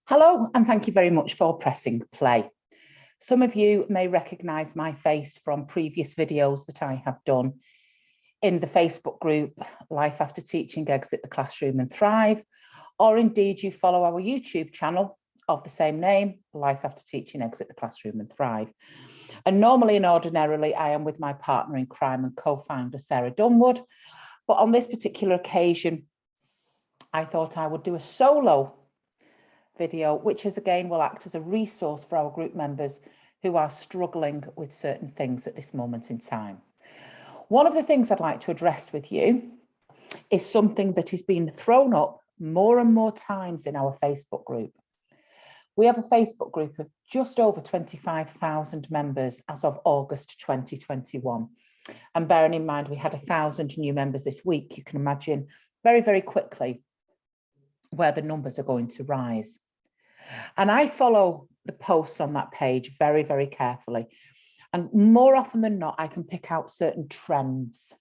Hello, and thank you very much for pressing play. Some of you may recognise my face from previous videos that I have done in the Facebook group, Life After Teaching, Exit the Classroom and Thrive, or indeed you follow our YouTube channel of the same name, Life After Teaching, Exit the Classroom and Thrive. And normally and ordinarily, I am with my partner in crime and co-founder, Sarah Dunwood. But on this particular occasion, I thought I would do a solo video, which is again will act as a resource for our group members who are struggling with certain things at this moment in time. One of the things I'd like to address with you is something that has been thrown up more and more times in our Facebook group. We have a Facebook group of just over 25,000 members as of August 2021. And bearing in mind we had 1,000 new members this week, you can imagine very, very quickly where the numbers are going to rise. And I follow the posts on that page very, very carefully. And more often than not, I can pick out certain trends.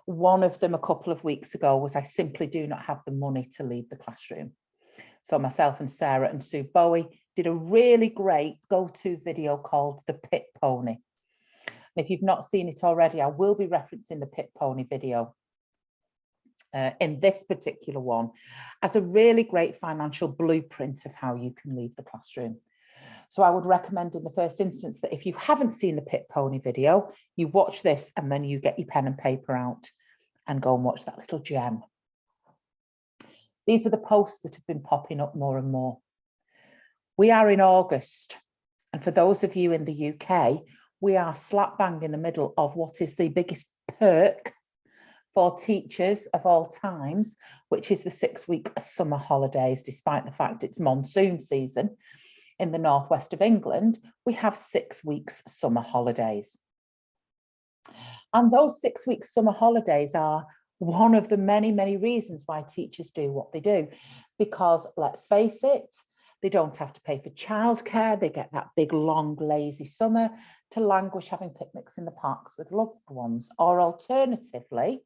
One of them a couple of weeks ago was I simply do not have the money to leave the classroom. So myself and Sarah and Sue Bowie did a really great go-to video called The Pit Pony. And if you've not seen it already, I will be referencing the Pit Pony video in this particular one as a really great financial blueprint of how you can leave the classroom. So I would recommend in the first instance that if you haven't seen the Pit Pony video, you watch this and then you get your pen and paper out and go and watch that little gem. These are the posts that have been popping up more and more. We are in August, and for those of you in the UK, we are slap bang in the middle of what is the biggest perk for teachers of all times, which is the 6-week summer holidays. Despite the fact it's monsoon season in the northwest of England, we have 6 weeks summer holidays. And those 6 weeks summer holidays are one of the many, many reasons why teachers do what they do. Because let's face it, they don't have to pay for childcare. They get that big, long, lazy summer to languish having picnics in the parks with loved ones. Or alternatively,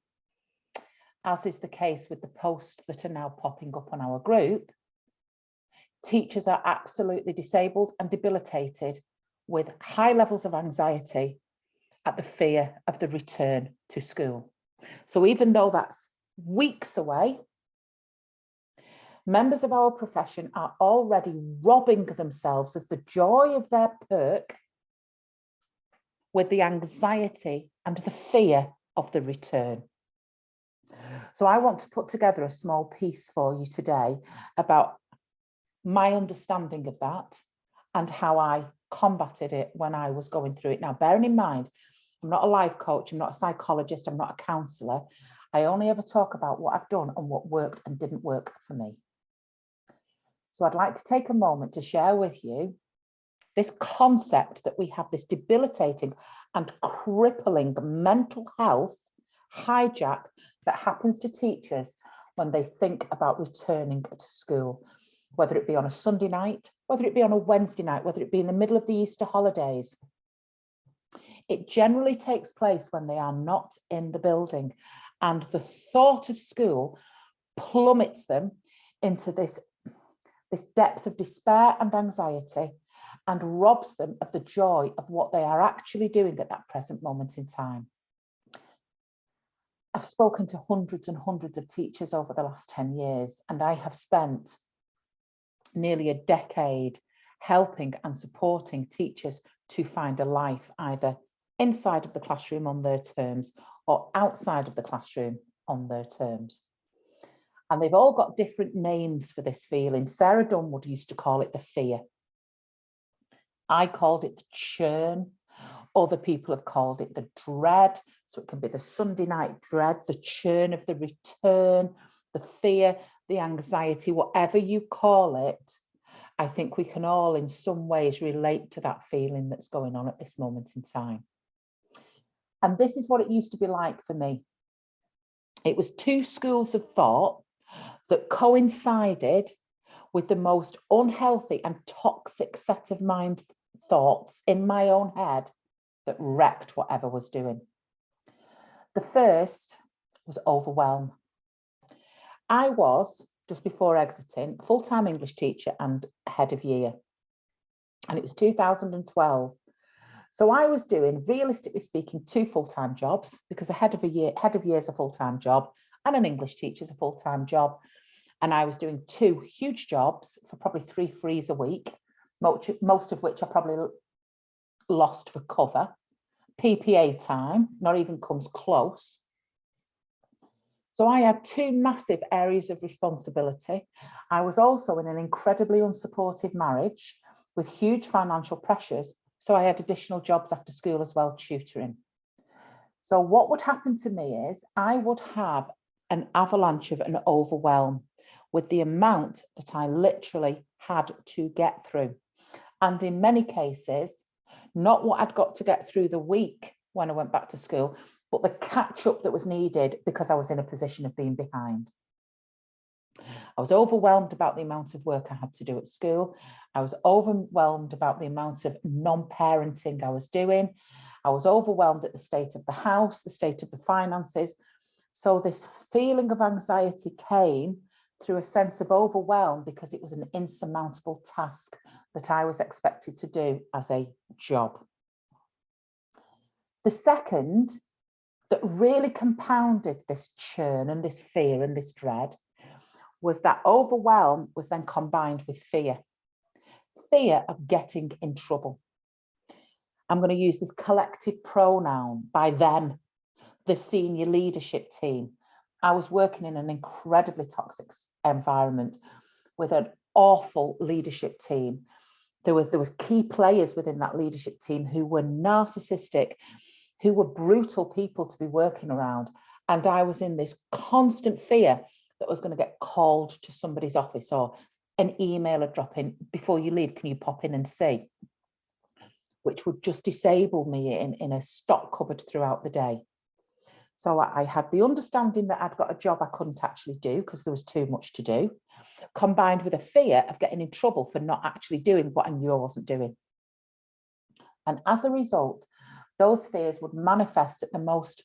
as is the case with the posts that are now popping up on our group, teachers are absolutely disabled and debilitated with high levels of anxiety at the fear of the return to school. So even though that's weeks away, members of our profession are already robbing themselves of the joy of their perk with the anxiety and the fear of the return. So I want to put together a small piece for you today about my understanding of that and how I combated it when I was going through it. Now, bearing in mind, I'm not a life coach, I'm not a psychologist, I'm not a counsellor. I only ever talk about what I've done and what worked and didn't work for me. So I'd like to take a moment to share with you this concept that we have this debilitating and crippling mental health hijack that happens to teachers when they think about returning to school, whether it be on a Sunday night, whether it be on a Wednesday night, whether it be in the middle of the Easter holidays. It generally takes place when they are not in the building, and the thought of school plummets them into this depth of despair and anxiety and robs them of the joy of what they are actually doing at that present moment in time. I've spoken to hundreds and hundreds of teachers over the last 10 years, and I have spent nearly a decade helping and supporting teachers to find a life either inside of the classroom on their terms or outside of the classroom on their terms. And they've all got different names for this feeling. Sarah Dunwood used to call it the fear. I called it the churn. Other people have called it the dread. So it can be the Sunday night dread, the churn of the return, the fear, the anxiety, whatever you call it. I think we can all in some ways relate to that feeling that's going on at this moment in time. And this is what it used to be like for me. It was two schools of thought that coincided with the most unhealthy and toxic set of mind thoughts in my own head that wrecked whatever was doing. The first was overwhelm. I was just before exiting, full-time English teacher and head of year. And it was 2012. So I was doing, realistically speaking, 2 full-time jobs, because a head of year is a full-time job and an English teacher is a full-time job. And I was doing 2 huge jobs for probably 3 frees a week, most of which I probably lost for cover. PPA time, not even comes close. So I had 2 massive areas of responsibility. I was also in an incredibly unsupportive marriage with huge financial pressures. So I had additional jobs after school as well, tutoring. So what would happen to me is I would have an avalanche of an overwhelm with the amount that I literally had to get through. And in many cases, not what I'd got to get through the week when I went back to school, but the catch up that was needed because I was in a position of being behind. I was overwhelmed about the amount of work I had to do at school. I was overwhelmed about the amount of non-parenting I was doing. I was overwhelmed at the state of the house, the state of the finances. So this feeling of anxiety came through a sense of overwhelm because it was an insurmountable task that I was expected to do as a job. The second that really compounded this churn and this fear and this dread was that overwhelm was then combined with fear. Fear of getting in trouble. I'm going to use this collective pronoun by them, the senior leadership team. I was working in an incredibly toxic environment with an awful leadership team. There was key players within that leadership team who were narcissistic, who were brutal people to be working around. And I was in this constant fear that I was going to get called to somebody's office or an email would drop in, before you leave, can you pop in and see? Which would just disable me in a stock cupboard throughout the day. So I had the understanding that I'd got a job I couldn't actually do because there was too much to do, combined with a fear of getting in trouble for not actually doing what I knew I wasn't doing. And as a result, those fears would manifest at the most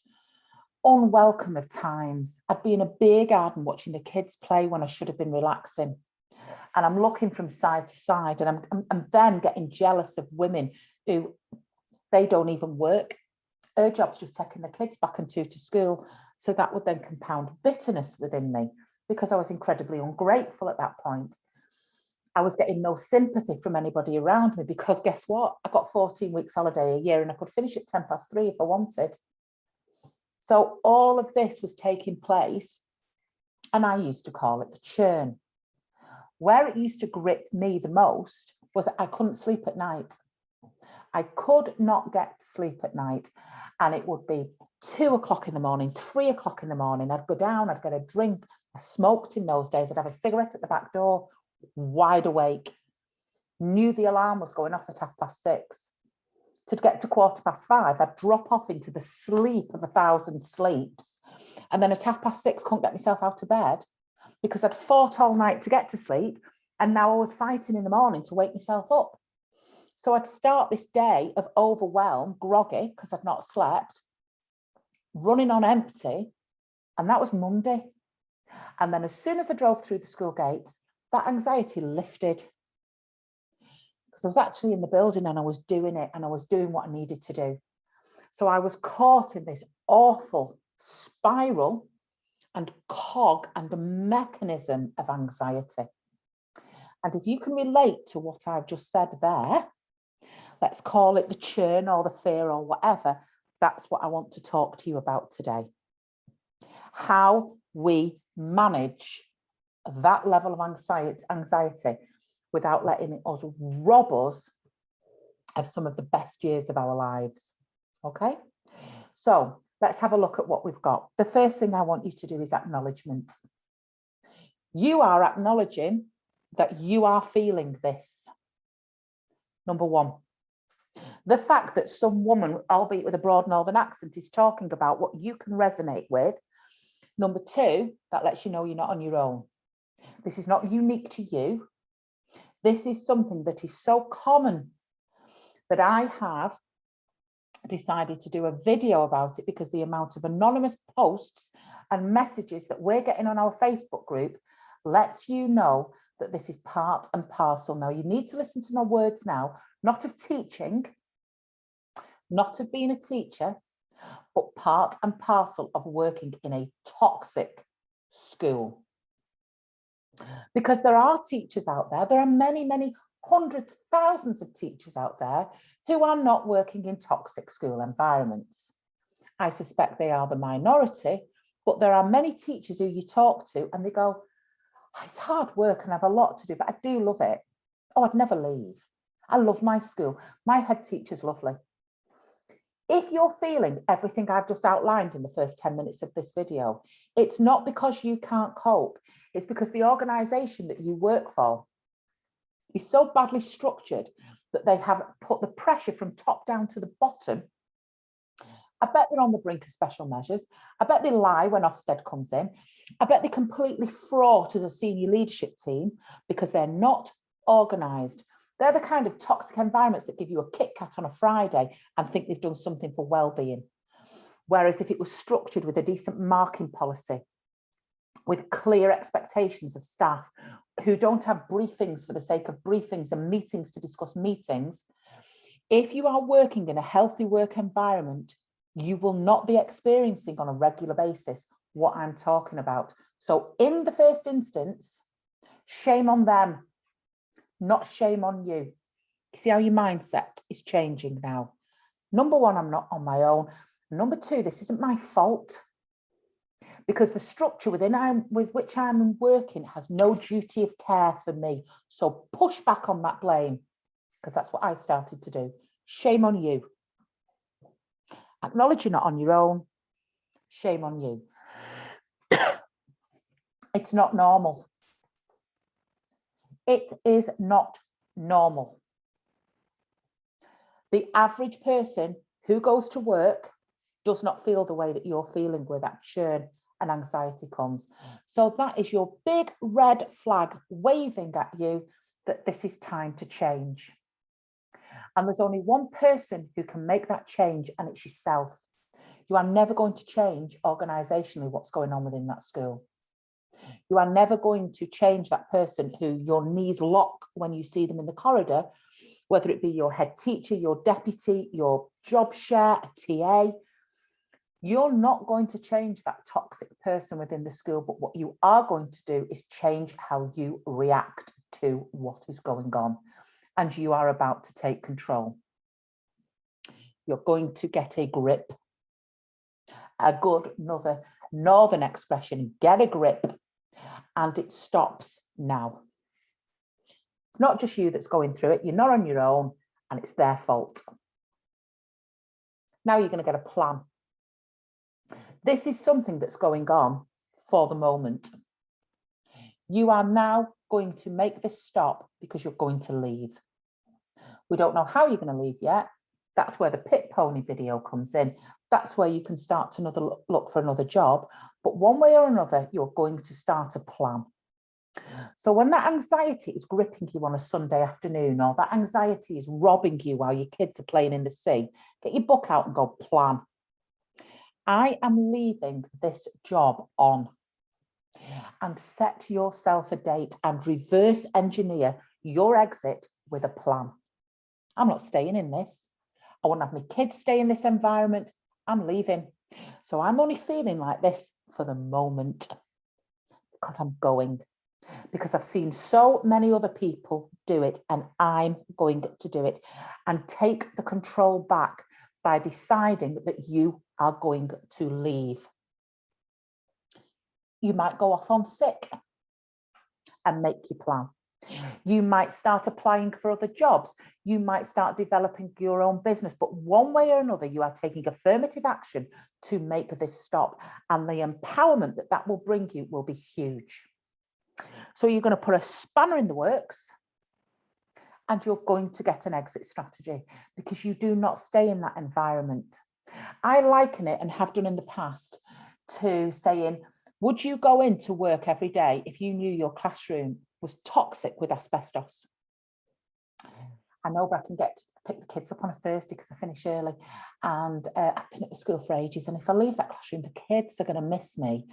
unwelcome of times. I'd be in a beer garden watching the kids play when I should have been relaxing. And I'm looking from side to side, and I'm then getting jealous of women who, they don't even work. Her job's just taking the kids back and to school. So that would then compound bitterness within me because I was incredibly ungrateful at that point. I was getting no sympathy from anybody around me because guess what? I got 14 weeks holiday a year and I could finish at 3:10 if I wanted. So all of this was taking place, and I used to call it the churn. Where it used to grip me the most was I couldn't sleep at night. I could not get to sleep at night, and it would be 2 o'clock in the morning, 3 o'clock in the morning. I'd go down, I'd get a drink. I smoked in those days. I'd have a cigarette at the back door, wide awake. Knew the alarm was going off at 6:30. To get to 5:15, I'd drop off into the sleep of 1,000 sleeps. And then at 6:30, couldn't get myself out of bed because I'd fought all night to get to sleep. And now I was fighting in the morning to wake myself up. So I'd start this day of overwhelm, groggy, because I'd not slept, running on empty. And that was Monday. And then as soon as I drove through the school gates, that anxiety lifted. Because I was actually in the building and I was doing it and I was doing what I needed to do. So I was caught in this awful spiral and cog and a mechanism of anxiety. And if you can relate to what I've just said there, let's call it the churn or the fear or whatever, that's what I want to talk to you about today. How we manage that level of anxiety without letting it rob us of some of the best years of our lives. Okay, so let's have a look at what we've got. The first thing I want you to do is acknowledgement. You are acknowledging that you are feeling this. Number one, the fact that some woman, albeit with a broad northern accent, is talking about what you can resonate with. Number two, that lets you know you're not on your own. This is not unique to you. This is something that is so common that I have decided to do a video about it because the amount of anonymous posts and messages that we're getting on our Facebook group lets you know that this is part and parcel. Now, you need to listen to my words now, not of teaching, not of being a teacher, but part and parcel of working in a toxic school. Because there are teachers out there are many, many hundreds, thousands of teachers out there who are not working in toxic school environments. I suspect they are the minority, but there are many teachers who you talk to and they go, oh, it's hard work and I have a lot to do, but I do love it. Oh, I'd never leave. I love my school. My head teacher's lovely. If you're feeling everything I've just outlined in the first 10 minutes of this video, it's not because you can't cope. It's because the organisation that you work for is so badly structured that they have put the pressure from top down to the bottom. I bet they're on the brink of special measures. I bet they lie when Ofsted comes in. I bet they completely fraught as a senior leadership team because they're not organised. They're the kind of toxic environments that give you a Kit Kat on a Friday and think they've done something for well-being. Whereas if it was structured with a decent marking policy, with clear expectations of staff who don't have briefings for the sake of briefings and meetings to discuss meetings, if you are working in a healthy work environment, you will not be experiencing on a regular basis what I'm talking about. So in the first instance, shame on them. Not shame on you. See how your mindset is changing now. Number one, I'm not on my own. Number two, this isn't my fault because the structure with which I'm working has no duty of care for me. So push back on that blame because that's what I started to do. Shame on you. Acknowledge you're not on your own. Shame on you. It's not normal. It is not normal. The average person who goes to work does not feel the way that you're feeling where that churn and anxiety comes. So that is your big red flag waving at you that this is time to change. And there's only one person who can make that change, and it's yourself. You are never going to change organisationally what's going on within that school. You are never going to change that person who your knees lock when you see them in the corridor, whether it be your head teacher, your deputy, your job share, a TA. You're not going to change that toxic person within the school, but what you are going to do is change how you react to what is going on. And you are about to take control. You're going to get a grip. A good northern expression, get a grip. And it stops now. It's not just you that's going through it. You're not on your own and it's their fault. Now you're going to get a plan. This is something that's going on for the moment. You are now going to make this stop because you're going to leave. We don't know how you're going to leave yet. That's where the pit pony video comes in. That's where you can start to look for another job. But one way or another, you're going to start a plan. So when that anxiety is gripping you on a Sunday afternoon, or that anxiety is robbing you while your kids are playing in the sea, get your book out and go plan. I am leaving this job on. And set yourself a date and reverse engineer your exit with a plan. I'm not staying in this. I won't have my kids stay in this environment. I'm leaving. So I'm only feeling like this for the moment because I'm going. Because I've seen so many other people do it and I'm going to do it and take the control back by deciding that you are going to leave. You might go off on sick and make your plan. You might start applying for other jobs. You might start developing your own business. But one way or another, you are taking affirmative action to make this stop. And the empowerment that that will bring you will be huge. So you're going to put a spanner in the works and you're going to get an exit strategy because you do not stay in that environment. I liken it and have done in the past to saying, would you go into work every day if you knew your classroom was toxic with asbestos? I know, but I can pick the kids up on a Thursday because I finish early and I've been at the school for ages. And if I leave that classroom, the kids are going to miss me.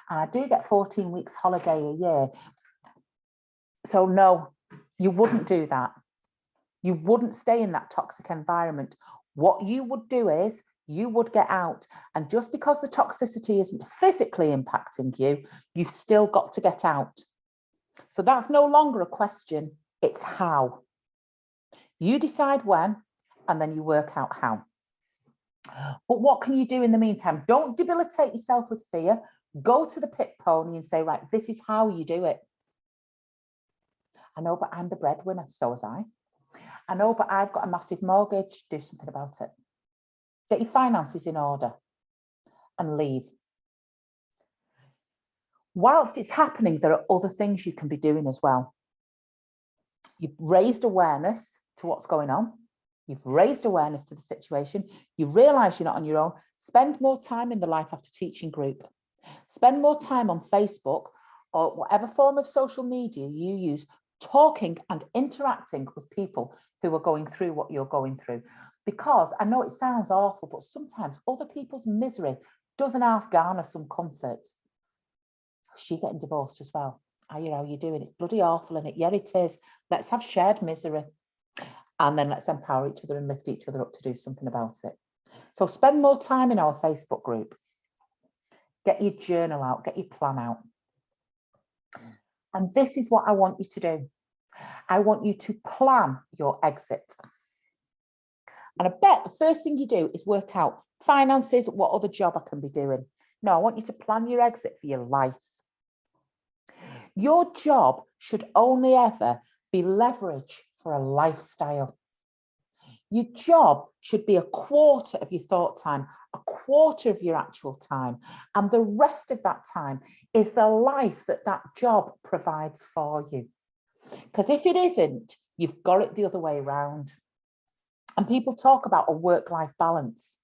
And I do get 14 weeks holiday a year. So no, you wouldn't do that. You wouldn't stay in that toxic environment. What you would do is you would get out. And just because the toxicity isn't physically impacting you, you've still got to get out. So that's no longer a question, it's how. You decide when, and then you work out how. But what can you do in the meantime? Don't debilitate yourself with fear. Go to the pit pony and say, right, this is how you do it. I know, but I'm the breadwinner, so was I. I know, but I've got a massive mortgage. Do something about it. Get your finances in order and leave. Whilst it's happening, there are other things you can be doing as well. You've raised awareness to what's going on. You've raised awareness to the situation. You realise you're not on your own. Spend more time in the Life After Teaching group. Spend more time on Facebook or whatever form of social media you use, talking and interacting with people who are going through what you're going through. Because I know it sounds awful, but sometimes other people's misery doesn't half garner some comfort. She getting divorced as well. You know, you're doing it's bloody awful, and yeah, it is. Let's have shared misery, and then let's empower each other and lift each other up to do something about it. So spend more time in our Facebook group. Get your journal out, get your plan out. And this is what I want you to do. I want you to plan your exit. And I bet the first thing you do is work out finances, what other job I can be doing. No, I want you to plan your exit for your life. Your job should only ever be leverage for a lifestyle. Your job should be a quarter of your thought time, a quarter of your actual time. And the rest of that time is the life that that job provides for you. Because if it isn't, you've got it the other way around. And people talk about a work-life balance.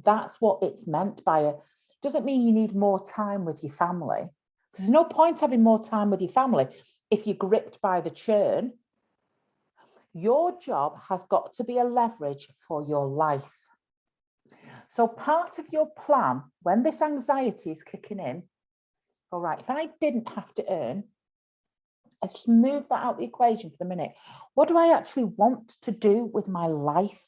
That's what it's meant by it. Doesn't mean you need more time with your family. There's no point having more time with your family if you're gripped by the churn. Your job has got to be a leverage for your life. So part of your plan, when this anxiety is kicking in, all right, if I didn't have to earn, let's just move that out of the equation for the minute. What do I actually want to do with my life?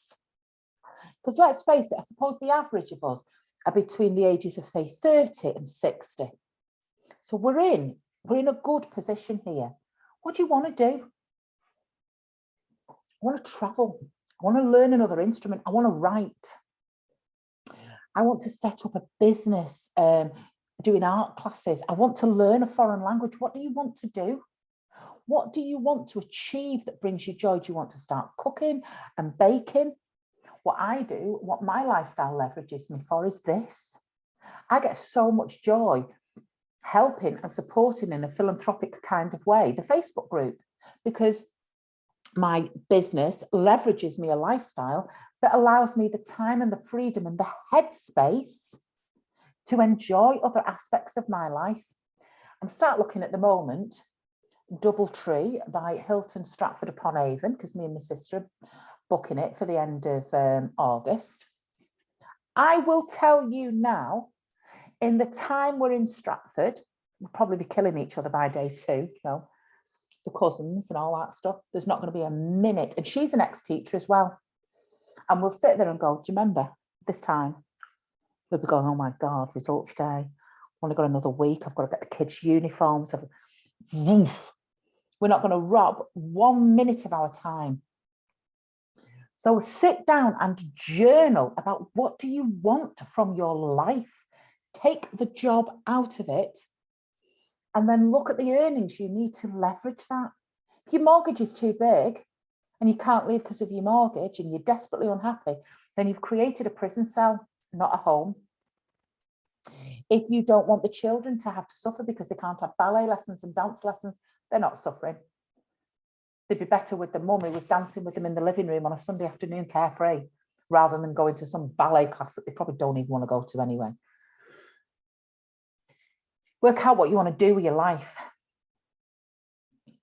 Because let's face it, I suppose the average of us are between the ages of, say, 30 and 60. So we're in a good position here. What do you want to do? I want to travel. I want to learn another instrument. I want to write. I want to set up a business, doing art classes. I want to learn a foreign language. What do you want to do? What do you want to achieve that brings you joy? Do you want to start cooking and baking? What I do, what my lifestyle leverages me for is this. I get so much joy helping and supporting in a philanthropic kind of way, the Facebook group, because my business leverages me a lifestyle that allows me the time and the freedom and the headspace to enjoy other aspects of my life. I'm start looking at the moment, Doubletree by Hilton Stratford upon Avon, because me and my sister are booking it for the end of August. I will tell you now, in the time we're in Stratford, we'll probably be killing each other by day 2, you know, the cousins and all that stuff. There's not going to be a minute. And she's an ex-teacher as well. And we'll sit there and go, do you remember this time? We'll be going, oh my God, results day. I want to go another week. I've got to get the kids' uniforms. Woof. We're not going to rob 1 minute of our time. So sit down and journal about what do you want from your life. Take the job out of it and then look at the earnings you need to leverage that. If your mortgage is too big and you can't leave because of your mortgage and you're desperately unhappy, then you've created a prison cell, not a home. If you don't want the children to have to suffer because they can't have ballet lessons and dance lessons, they're not suffering. They'd be better with the mum who was dancing with them in the living room on a Sunday afternoon carefree, rather than going to some ballet class that they probably don't even want to go to anyway. Work out what you want to do with your life.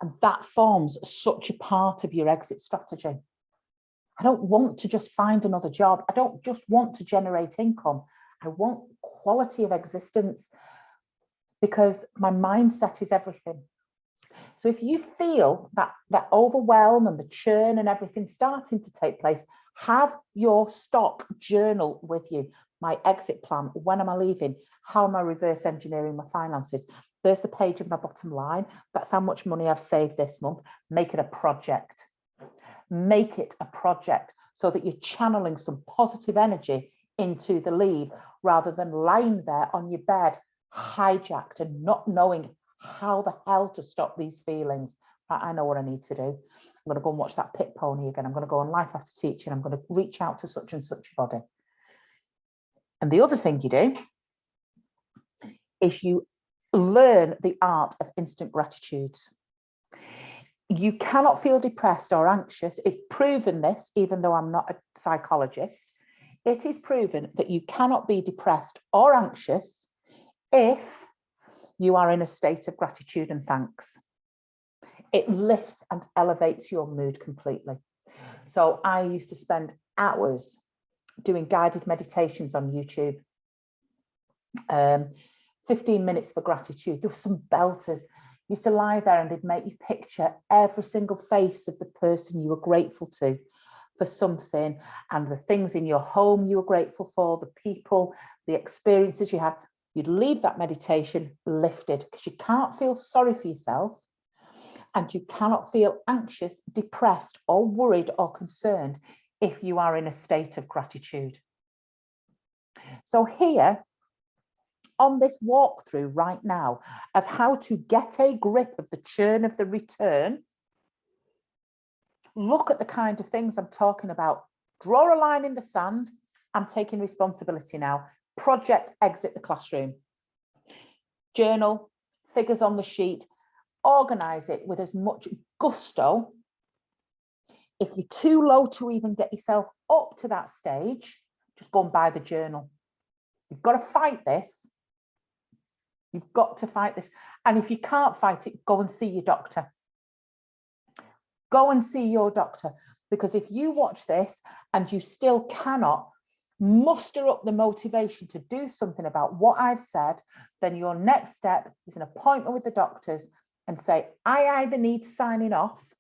And that forms such a part of your exit strategy. I don't want to just find another job. I don't just want to generate income. I want quality of existence, because my mindset is everything. So if you feel that overwhelm and the churn and everything starting to take place, have your stock journal with you. My exit plan, when am I leaving? How am I reverse engineering my finances? There's the page of my bottom line. That's how much money I've saved this month. Make it a project. Make it a project so that you're channeling some positive energy into the leave rather than lying there on your bed, hijacked and not knowing how the hell to stop these feelings. Right, I know what I need to do. I'm going to go and watch that pit pony again. I'm going to go on Life After Teaching. I'm going to reach out to such and such a body. And the other thing you do is you learn the art of instant gratitudes. You cannot feel depressed or anxious. It's proven this, even though I'm not a psychologist. It is proven that you cannot be depressed or anxious if you are in a state of gratitude and thanks. It lifts and elevates your mood completely. So I used to spend hours doing guided meditations on YouTube. 15 minutes for gratitude. There were some belters. You used to lie there and they'd make you picture every single face of the person you were grateful to for something, and the things in your home you were grateful for, the people, the experiences you had. You'd leave that meditation lifted because you can't feel sorry for yourself and you cannot feel anxious, depressed or worried or concerned if you are in a state of gratitude. So here on this walkthrough right now of how to get a grip of the churn of the return, look at the kind of things I'm talking about. Draw a line in the sand. I'm taking responsibility now. Project exit the classroom. Journal, figures on the sheet, organize it with as much gusto. If you're too low to even get yourself up to that stage, just go and buy the journal. You've got to fight this. You've got to fight this. And if you can't fight it, go and see your doctor. Go and see your doctor. Because if you watch this and you still cannot muster up the motivation to do something about what I've said, then your next step is an appointment with the doctors and say, I either need signing off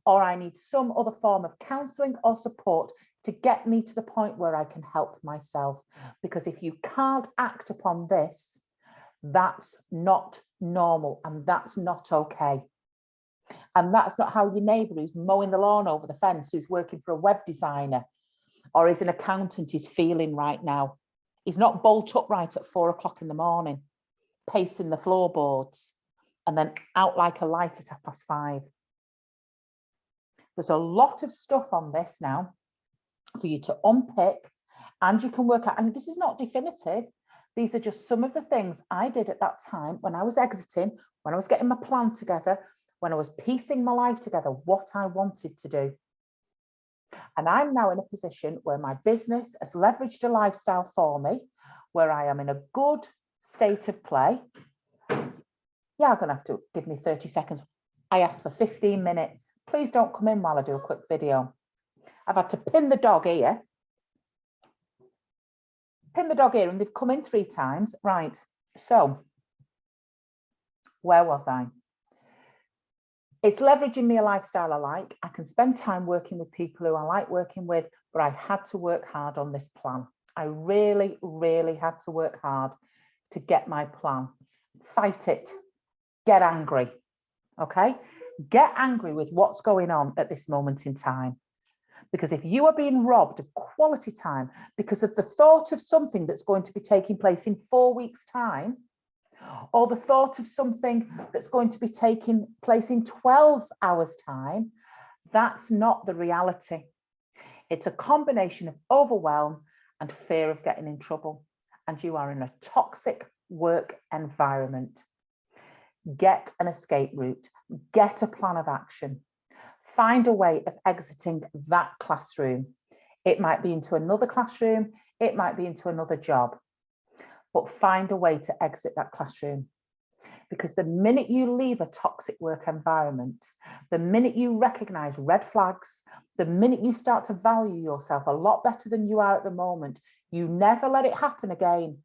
or I need some other form of counselling or support to get me to the point where I can help myself. Because if you can't act upon this, that's not normal and that's not okay. And that's not how your neighbour who's mowing the lawn over the fence, who's working for a web designer or is an accountant, is feeling right now. He's not bolt upright at 4 o'clock in the morning, pacing the floorboards and then out like a light at 5:30. There's a lot of stuff on this now for you to unpick, and you can work out, and this is not definitive. These are just some of the things I did at that time when I was exiting, when I was getting my plan together, when I was piecing my life together, what I wanted to do. And I'm now in a position where my business has leveraged a lifestyle for me, where I am in a good state of play. Yeah, I'm going to have to give me 30 seconds. I asked for 15 minutes. Please don't come in while I do a quick video. I've had to pin the dog here. Pin the dog here, and they've come in 3 times. Right, so where was I? It's leveraging me a lifestyle I like. I can spend time working with people who I like working with, but I had to work hard on this plan. I really, really had to work hard to get my plan. Fight it. Get angry. Okay? Get angry with what's going on at this moment in time. Because if you are being robbed of quality time because of the thought of something that's going to be taking place in 4 weeks' time, or the thought of something that's going to be taking place in 12 hours' time, that's not the reality. It's a combination of overwhelm and fear of getting in trouble. And you are in a toxic work environment. Get an escape route. Get a plan of action. Find a way of exiting that classroom. It might be into another classroom. It might be into another job. But find a way to exit that classroom. Because the minute you leave a toxic work environment, the minute you recognize red flags, the minute you start to value yourself a lot better than you are at the moment, you never let it happen again.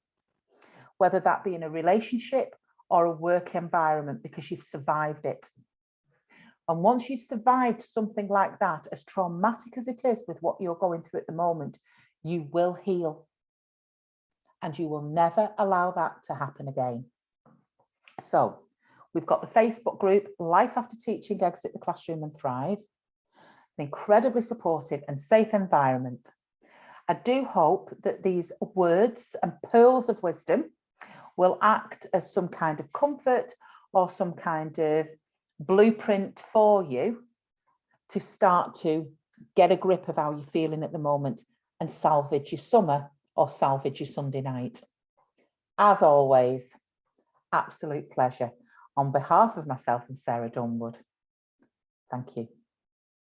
Whether that be in a relationship or a work environment because you've survived it. And once you've survived something like that, as traumatic as it is with what you're going through at the moment, you will heal. And you will never allow that to happen again. So we've got the Facebook group, Life After Teaching, Exit the Classroom and Thrive, an incredibly supportive and safe environment. I do hope that these words and pearls of wisdom will act as some kind of comfort or some kind of blueprint for you to start to get a grip of how you're feeling at the moment and salvage your summer or salvage your Sunday night. As always, absolute pleasure. On behalf of myself and Sarah Dunwood, thank you.